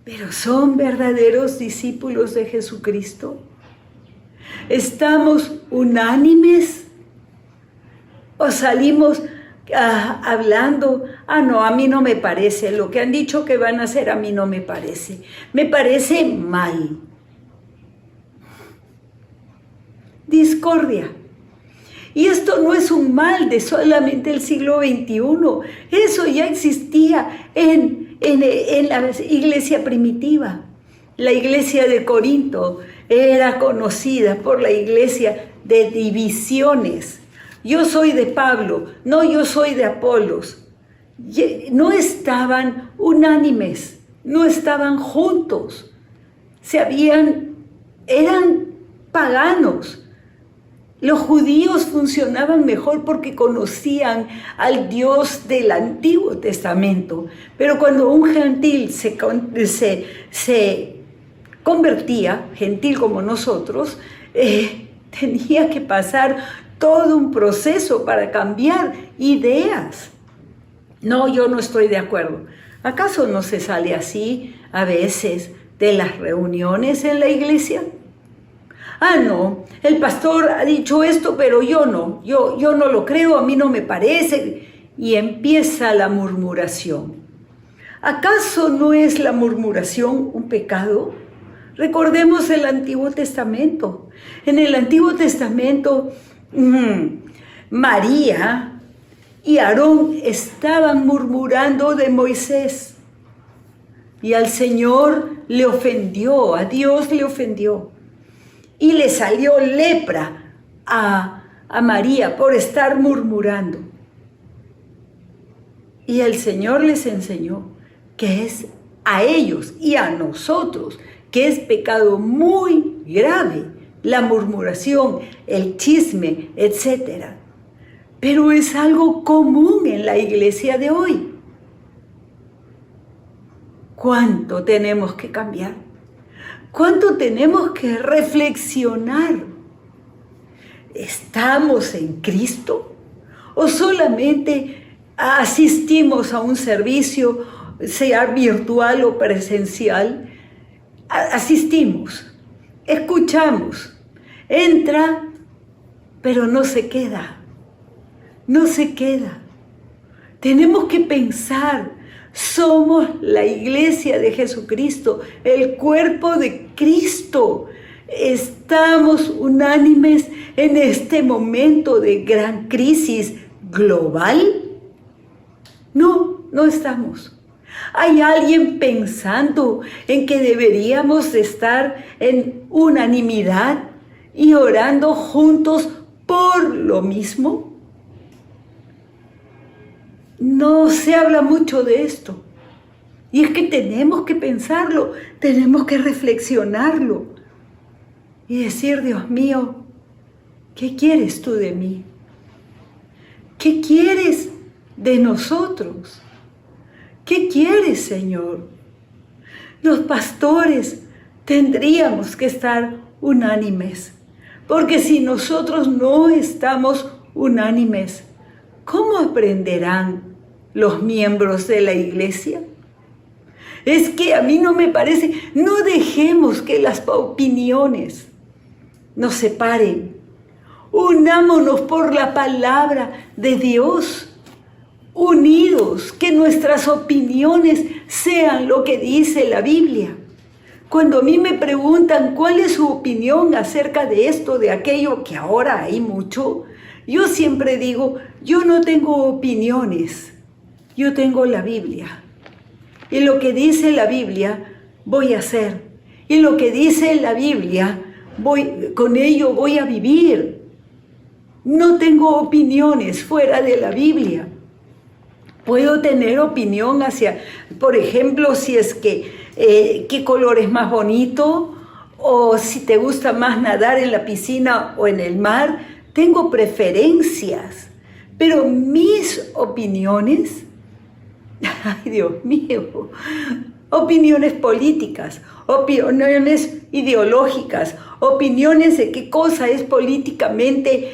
Pero ¿son verdaderos discípulos de Jesucristo? ¿Estamos unánimes? ¿O salimos hablando? No, a mí no me parece. Lo que han dicho que van a hacer a mí no me parece. Me parece mal. discordia. Y esto no es un mal de solamente el siglo XXI. Eso ya existía en la iglesia primitiva. La iglesia de Corinto era conocida por la iglesia de divisiones. Yo soy de Pablo, no, yo soy de Apolos. No estaban unánimes, no estaban juntos. Eran paganos. Los judíos funcionaban mejor porque conocían al Dios del Antiguo Testamento. Pero cuando un gentil se convertía, gentil como nosotros, tenía que pasar todo un proceso para cambiar ideas. No, yo no estoy de acuerdo. ¿Acaso no se sale así a veces de las reuniones en la iglesia? Ah, no, el pastor ha dicho esto, pero yo no lo creo, a mí no me parece. Y empieza la murmuración. ¿Acaso no es la murmuración un pecado? Recordemos el Antiguo Testamento. En el Antiguo Testamento, María y Aarón estaban murmurando de Moisés. Y al Señor le ofendió, a Dios le ofendió. Y le salió lepra a María por estar murmurando. Y el Señor les enseñó que es a ellos y a nosotros, que es pecado muy grave, la murmuración, el chisme, etc. Pero es algo común en la iglesia de hoy. ¿Cuánto tenemos que cambiar? ¿Cuánto tenemos que reflexionar? ¿Estamos en Cristo? ¿O solamente asistimos a un servicio, sea virtual o presencial? Asistimos, escuchamos, entra, pero no se queda. No se queda. Tenemos que pensar. Somos la iglesia de Jesucristo, el cuerpo de Cristo. ¿Estamos unánimes en este momento de gran crisis global? No, no estamos. ¿Hay alguien pensando en que deberíamos estar en unanimidad y orando juntos por lo mismo? No se habla mucho de esto. Y es que tenemos que pensarlo, tenemos que reflexionarlo y decir, Dios mío, ¿qué quieres tú de mí? ¿Qué quieres de nosotros? ¿Qué quieres, Señor? Los pastores tendríamos que estar unánimes, porque si nosotros no estamos unánimes, ¿cómo aprenderán los miembros de la iglesia? Es que a mí no me parece, no dejemos que las opiniones nos separen. Unámonos por la palabra de Dios, unidos, que nuestras opiniones sean lo que dice la Biblia. Cuando a mí me preguntan cuál es su opinión acerca de esto, de aquello, que ahora hay mucho, yo siempre digo, yo no tengo opiniones, yo tengo la Biblia. Y lo que dice la Biblia, voy a hacer. Y lo que dice la Biblia, con ello voy a vivir. No tengo opiniones fuera de la Biblia. Puedo tener opinión hacia, por ejemplo, si es que qué color es más bonito, o si te gusta más nadar en la piscina o en el mar. Tengo preferencias, pero mis opiniones, ay Dios mío, opiniones políticas, opiniones ideológicas, opiniones de qué cosa es políticamente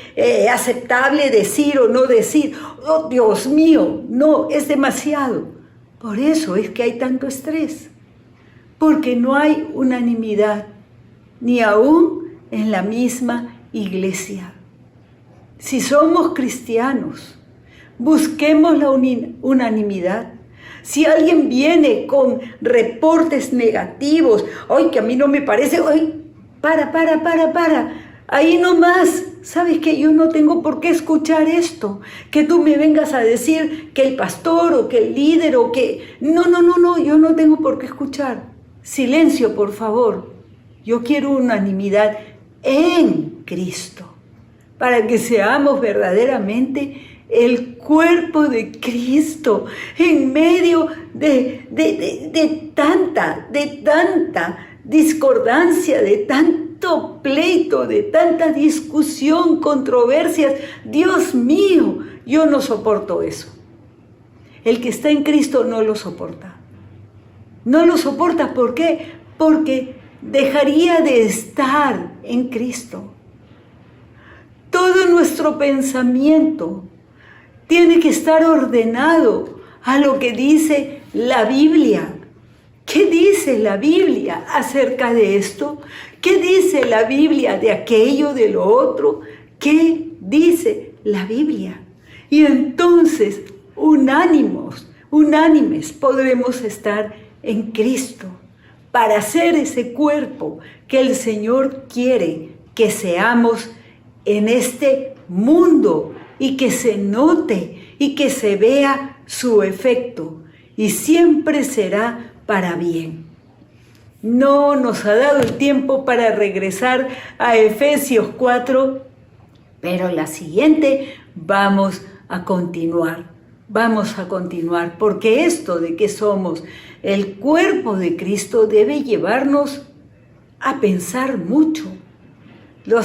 aceptable decir o no decir. Oh, Dios mío, no, es demasiado. Por eso es que hay tanto estrés, porque no hay unanimidad, ni aún en la misma iglesia. Si somos cristianos, busquemos la unanimidad. Si alguien viene con reportes negativos, ¡ay, que a mí no me parece! ¡Ay, para! ahí nomás. ¿Sabes qué? Yo no tengo por qué escuchar esto. Que tú me vengas a decir que el pastor o que el líder o que... No, yo no tengo por qué escuchar. Silencio, por favor. Yo quiero unanimidad en Cristo, para que seamos verdaderamente el cuerpo de Cristo en medio de tanta discordancia, de tanto pleito, de tanta discusión, controversias. Dios mío, yo no soporto eso. El que está en Cristo no lo soporta. No lo soporta, ¿por qué? Porque dejaría de estar en Cristo. Todo nuestro pensamiento tiene que estar ordenado a lo que dice la Biblia. ¿Qué dice la Biblia acerca de esto? ¿Qué dice la Biblia de aquello, de lo otro? ¿Qué dice la Biblia? Y entonces, unánimes podremos estar en Cristo para ser ese cuerpo que el Señor quiere que seamos en este mundo, y que se note y que se vea su efecto, y siempre será para bien. No nos ha dado el tiempo para regresar a Efesios 4, pero la siguiente vamos a continuar, porque esto de que somos el cuerpo de Cristo debe llevarnos a pensar mucho. Yo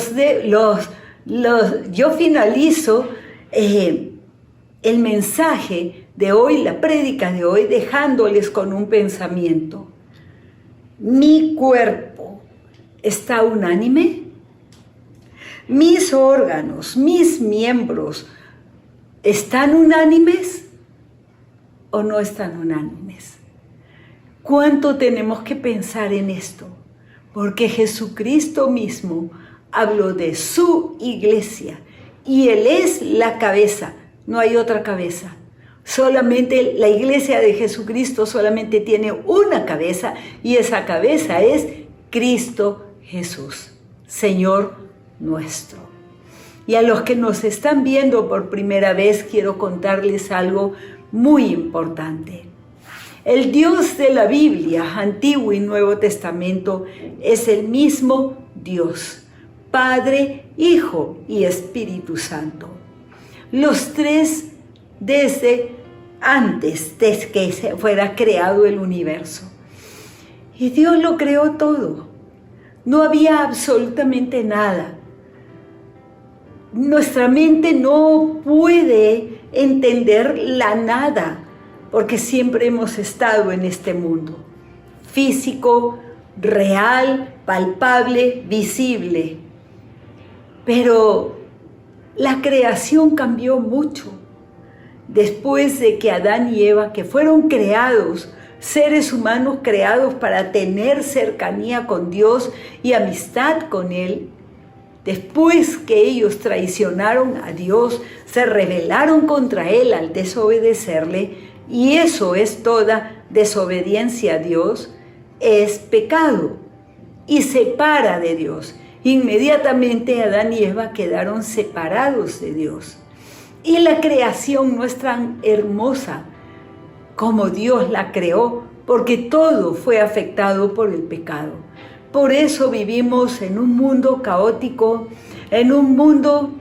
finalizo el mensaje de hoy, la prédica de hoy, dejándoles con un pensamiento. ¿Mi cuerpo está unánime? ¿Mis órganos, mis miembros están unánimes o no están unánimes? ¿Cuánto tenemos que pensar en esto? Porque Jesucristo mismo habló de su iglesia y Él es la cabeza, no hay otra cabeza. Solamente la iglesia de Jesucristo solamente tiene una cabeza, y esa cabeza es Cristo Jesús, Señor nuestro. Y a los que nos están viendo por primera vez, quiero contarles algo muy importante. El Dios de la Biblia, Antiguo y Nuevo Testamento, es el mismo Dios, Padre, Hijo y Espíritu Santo. Los tres desde antes de que fuera creado el universo. Y Dios lo creó todo. No había absolutamente nada. Nuestra mente no puede entender la nada, porque siempre hemos estado en este mundo físico, real, palpable, visible. Pero la creación cambió mucho. Después de que Adán y Eva, que fueron creados, seres humanos creados para tener cercanía con Dios y amistad con Él, después que ellos traicionaron a Dios, se rebelaron contra Él al desobedecerle, y eso es toda desobediencia a Dios, es pecado y separa de Dios. Inmediatamente Adán y Eva quedaron separados de Dios. Y la creación no es tan hermosa como Dios la creó, porque todo fue afectado por el pecado. Por eso vivimos en un mundo caótico, en un mundo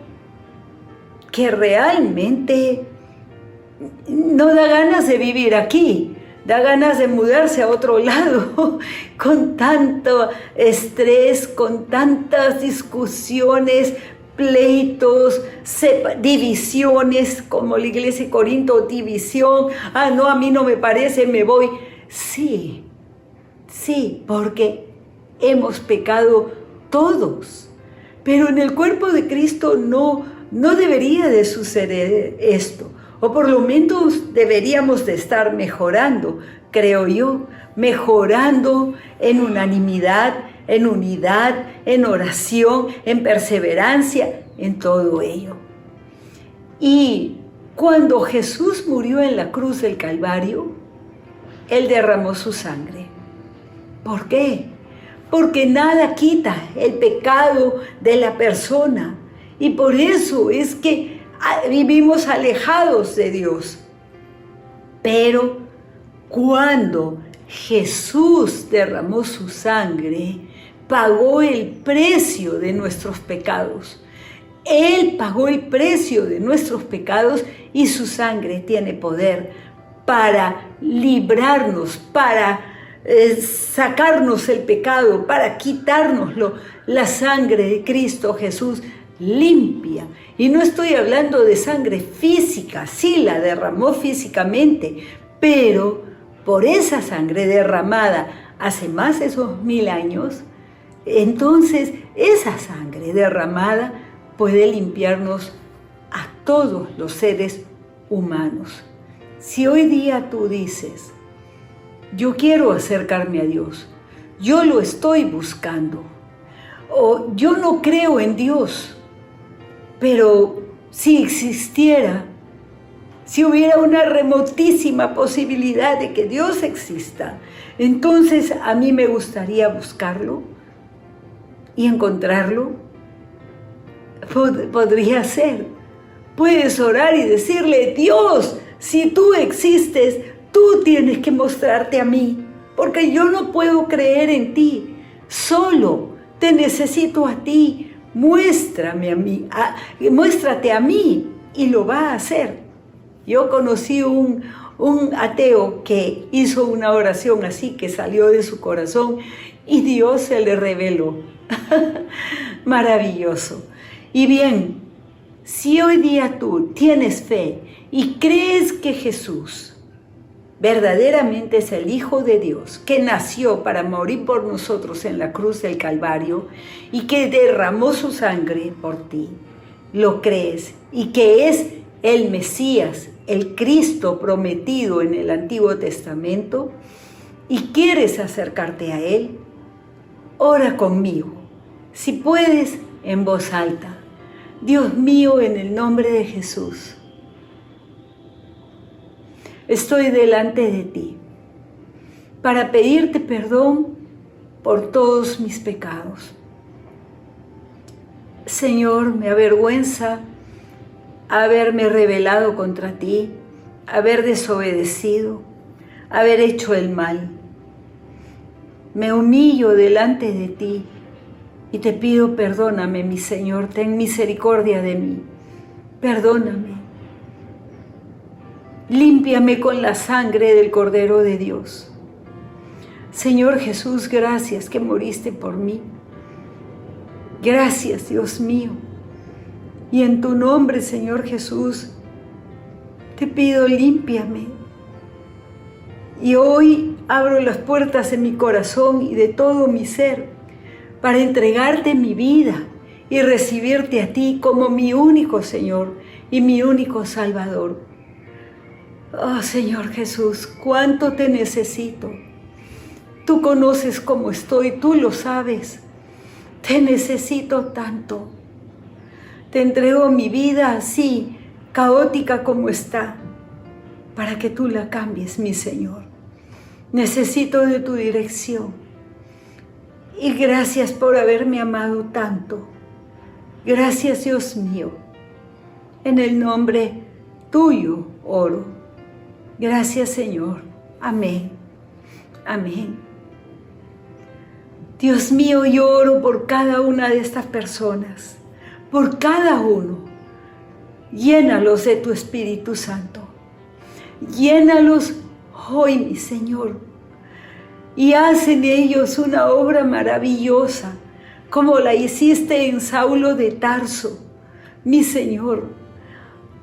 que realmente no da ganas de vivir aquí, da ganas de mudarse a otro lado, con tanto estrés, con tantas discusiones, pleitos, divisiones, como la iglesia de Corinto, división. No, a mí no me parece, me voy. Sí, porque hemos pecado todos, pero en el cuerpo de Cristo no debería de suceder esto, o por lo menos deberíamos de estar mejorando, creo yo, mejorando en unanimidad, en unidad, en oración, en perseverancia, en todo ello. Y cuando Jesús murió en la cruz del Calvario, Él derramó su sangre. ¿Por qué? porque nada quita el pecado de la persona. Y por eso es que vivimos alejados de Dios. Pero cuando Jesús derramó su sangre, pagó el precio de nuestros pecados. Él pagó el precio de nuestros pecados y su sangre tiene poder para librarnos, para sacarnos el pecado, para quitárnoslo. La sangre de Cristo Jesús limpia. Y no estoy hablando de sangre física, sí la derramó físicamente, pero por esa sangre derramada hace más de esos 1000 años, entonces esa sangre derramada puede limpiarnos a todos los seres humanos. Si hoy día tú dices, yo quiero acercarme a Dios, yo lo estoy buscando, o yo no creo en Dios, pero si existiera, si hubiera una remotísima posibilidad de que Dios exista, entonces a mí me gustaría buscarlo y encontrarlo. Podría ser. Puedes orar y decirle, Dios, si tú existes, tú tienes que mostrarte a mí, porque yo no puedo creer en ti, solo te necesito a ti, muéstrame a mí, muéstrate a mí, y lo va a hacer. Yo conocí un ateo que hizo una oración así, que salió de su corazón, y Dios se le reveló. Maravilloso. Y bien, si hoy día tú tienes fe y crees que Jesús verdaderamente es el Hijo de Dios, que nació para morir por nosotros en la cruz del Calvario y que derramó su sangre por ti, lo crees, y que es el Mesías, el Cristo prometido en el Antiguo Testamento, y quieres acercarte a Él, ora conmigo. Si puedes, en voz alta. Dios mío, en el nombre de Jesús, estoy delante de ti para pedirte perdón por todos mis pecados. Señor, me avergüenza haberme rebelado contra ti, haber desobedecido, haber hecho el mal. Me humillo delante de ti y te pido, perdóname, mi Señor, ten misericordia de mí, perdóname. Límpiame con la sangre del Cordero de Dios. Señor Jesús, gracias que moriste por mí. Gracias, Dios mío. Y en tu nombre, Señor Jesús, te pido, límpiame. Y hoy abro las puertas de mi corazón y de todo mi ser para entregarte mi vida y recibirte a ti como mi único Señor y mi único Salvador. Oh, Señor Jesús, cuánto te necesito. Tú conoces cómo estoy, tú lo sabes. Te necesito tanto. Te entrego mi vida así, caótica como está, para que tú la cambies, mi Señor. Necesito de tu dirección. Y gracias por haberme amado tanto. Gracias, Dios mío. En el nombre tuyo oro. Gracias, Señor. Amén. Amén. Dios mío, yo oro por cada una de estas personas, por cada uno. Llénalos de tu Espíritu Santo. Llénalos hoy, mi Señor. Y haz en ellos una obra maravillosa, como la hiciste en Saulo de Tarso. Mi Señor,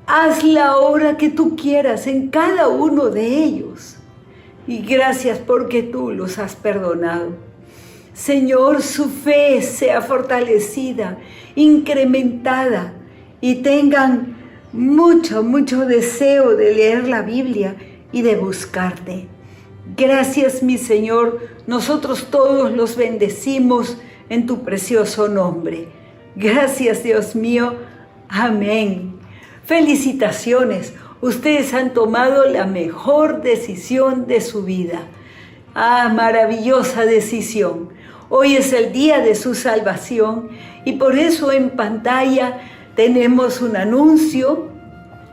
haz la obra que tú quieras en cada uno de ellos. Y gracias porque tú los has perdonado. Señor, su fe sea fortalecida, incrementada, y tengan mucho, mucho deseo de leer la Biblia y de buscarte. Gracias, mi Señor, nosotros todos los bendecimos en tu precioso nombre. Gracias, Dios mío. Amén. Felicitaciones. Ustedes han tomado la mejor decisión de su vida. Ah, maravillosa decisión. Hoy es el día de su salvación y por eso en pantalla tenemos un anuncio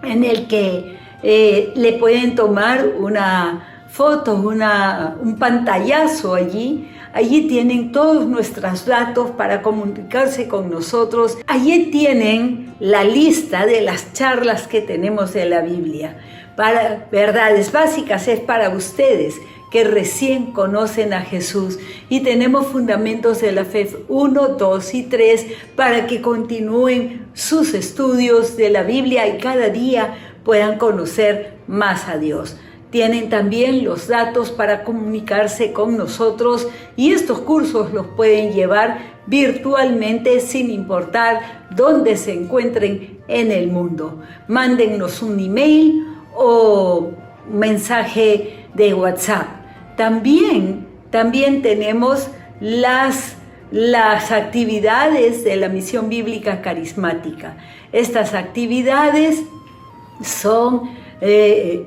en el que le pueden tomar una foto, un pantallazo allí. Allí tienen todos nuestros datos para comunicarse con nosotros. Allí tienen la lista de las charlas que tenemos de la Biblia. Para verdades básicas es para ustedes que recién conocen a Jesús, y tenemos fundamentos de la fe 1, 2 y 3 para que continúen sus estudios de la Biblia y cada día puedan conocer más a Dios. Tienen también los datos para comunicarse con nosotros y estos cursos los pueden llevar virtualmente sin importar dónde se encuentren en el mundo. Mándennos un email o un mensaje de WhatsApp. También tenemos las actividades de la Misión Bíblica Carismática. Estas actividades son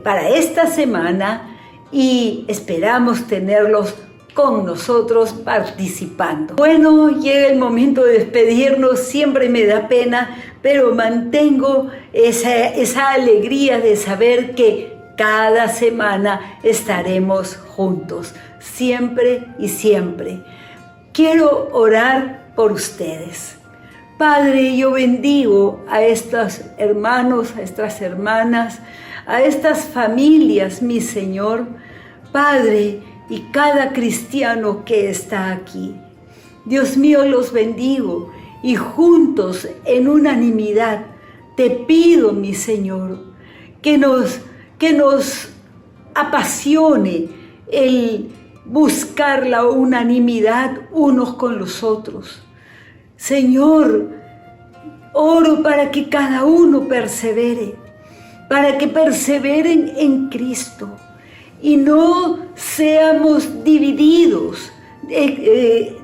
para esta semana y esperamos tenerlos con nosotros participando. Bueno, llega el momento de despedirnos, siempre me da pena, pero mantengo esa alegría de saber que cada semana estaremos juntos, siempre y siempre. Quiero orar por ustedes. Padre, yo bendigo a estos hermanos, a estas hermanas, a estas familias, mi Señor, Padre, y cada cristiano que está aquí. Dios mío, los bendigo y juntos, en unanimidad, te pido, mi Señor, que nos apasione el buscar la unanimidad unos con los otros. Señor, oro para que cada uno persevere, para que perseveren en Cristo y no seamos divididos,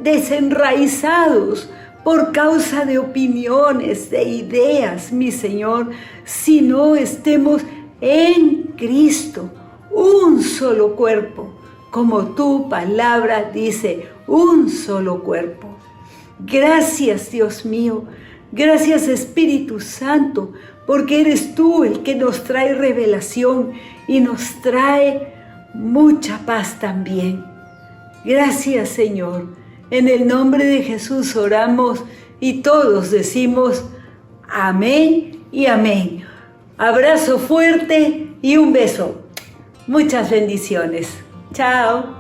desenraizados por causa de opiniones, de ideas, mi Señor, sino estemos en Cristo, un solo cuerpo, como tu palabra dice, un solo cuerpo. Gracias, Dios mío, gracias, Espíritu Santo, porque eres tú el que nos trae revelación y nos trae mucha paz también. Gracias, Señor. En el nombre de Jesús oramos y todos decimos amén y amén. Abrazo fuerte y un beso. Muchas bendiciones. Chao.